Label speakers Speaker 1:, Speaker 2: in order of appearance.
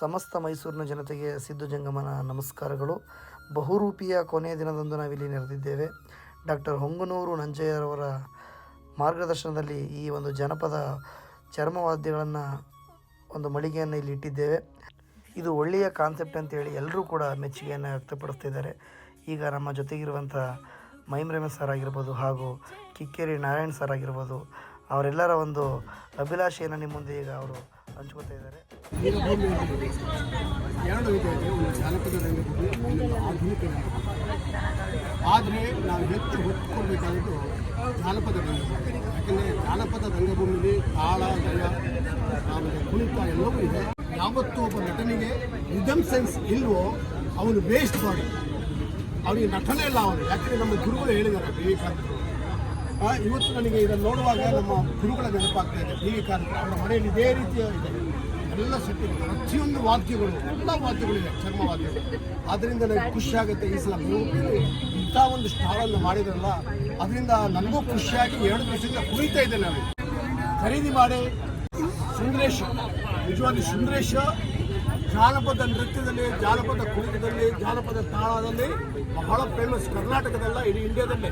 Speaker 1: ಸಮಸ್ತ ಮೈಸೂರಿನ ಜನತೆಗೆ ಸಿದ್ದು ಜಂಗಮನ ನಮಸ್ಕಾರಗಳು. ಬಹುರೂಪಿಯ ಕೊನೆಯ ದಿನದಂದು ನಾವಿಲ್ಲಿ ನೆರೆದಿದ್ದೇವೆ. ಡಾಕ್ಟರ್ ಹೊಂಗನೂರು ನಂಜಯ್ಯರವರ ಮಾರ್ಗದರ್ಶನದಲ್ಲಿ ಈ ಒಂದು ಜನಪದ ಚರ್ಮವಾದ್ಯಗಳನ್ನು ಒಂದು ಮಳಿಗೆಯನ್ನು ಇಲ್ಲಿ ಇಟ್ಟಿದ್ದೇವೆ. ಇದು ಒಳ್ಳೆಯ ಕಾನ್ಸೆಪ್ಟ್ ಅಂತೇಳಿ ಎಲ್ಲರೂ ಕೂಡ ಮೆಚ್ಚುಗೆಯನ್ನು ವ್ಯಕ್ತಪಡಿಸ್ತಿದ್ದಾರೆ. ಈಗ ನಮ್ಮ ಜೊತೆಗಿರುವಂಥ ಮೈಮ್ರೇಮ ಸರ್ ಆಗಿರ್ಬೋದು ಹಾಗೂ ಕಿಕ್ಕೇರಿ ನಾರಾಯಣ್ ಸರ್ ಆಗಿರ್ಬೋದು, ಅವರೆಲ್ಲರ ಒಂದು ಅಭಿಲಾಷೆಯನ್ನು ನಿಮ್ಮ ಮುಂದೆ ಈಗ ಅವರು ಹಂಚ್ಕೋತಾ ಇದ್ದಾರೆ.
Speaker 2: ಎರಡು ಇದೆ, ಒಂದು ಜಾನಪದ ರಂಗಭೂಮಿ, ಒಂದು ಆಧುನಿಕ ರಂಗಭೂಮಿ. ಆದರೆ ನಾವು ಹೆಚ್ಚು ಹೊತ್ತು ಕೊಡಬೇಕಾದದ್ದು ಜಾನಪದ ರಂಗಭೂಮಿ. ಯಾಕೆಂದರೆ ಜಾನಪದ ರಂಗಭೂಮಿಯಲ್ಲಿ ತಾಳ, ಲಯ, ಆಮೇಲೆ ಕುಣಿತ ಎಲ್ಲವೂ ಇದೆ. ಯಾವತ್ತೂ ಒಬ್ಬ ನಟನಿಗೆ ರಿದಮ್ ಸೆನ್ಸ್ ಇಲ್ವೋ ಅವನು ವೇಸ್ಟ್ ಮಾಡಿ, ಅವನಿಗೆ ನಟನೆ ಇಲ್ಲ ಅವನು. ಯಾಕೆಂದರೆ ನಮ್ಮ ಗುರುಗಳು ಹೇಳಿದ್ದಾರೆ, ವಿವೇಕಾನಂದರು. ಇವತ್ತು ನನಗೆ ಇದನ್ನು ನೋಡುವಾಗ ನಮ್ಮ ಗುರುಗಳ ನೆನಪಾಗ್ತಾ ಇದೆ. ವಿವೇಕಾನಂದರು ಅವರ ಮನೆಯಲ್ಲಿ ಇದೇ ರೀತಿಯ ಇದೆ, ಎಲ್ಲ ಸಿಟ್ಟು, ಪ್ರತಿಯೊಂದು ವಾದ್ಯಗಳು, ಎಲ್ಲ ವಾದ್ಯಗಳಿವೆ, ಚರ್ಮವಾದ್ಯಗಳು. ಆದ್ದರಿಂದ ನನಗೆ ಖುಷಿಯಾಗುತ್ತೆ. ಈ ಸಲ ಇಂಥ ಒಂದು ಸ್ಟಾಳನ್ನು ಮಾಡಿದ್ರಲ್ಲ, ಅದರಿಂದ ನನಗೂ ಖುಷಿಯಾಗಿ 2 ದಿವಸದಿಂದ ಕುಣಿತಾ ಇದ್ದೆ. ನಾನು ಖರೀದಿ ಮಾಡಿ ಸುಂದರೇಶ, ನಿಜವಾಗಿ ಸುಂದರೇಶ ಜಾನಪದ ನೃತ್ಯದಲ್ಲಿ, ಜಾನಪದ ಕುಣಿತದಲ್ಲಿ, ಜಾನಪದ ತಾಳದಲ್ಲಿ ಬಹಳ ಫೇಮಸ್. ಕರ್ನಾಟಕದಲ್ಲ, ಇಡೀ ಇಂಡಿಯಾದಲ್ಲೇ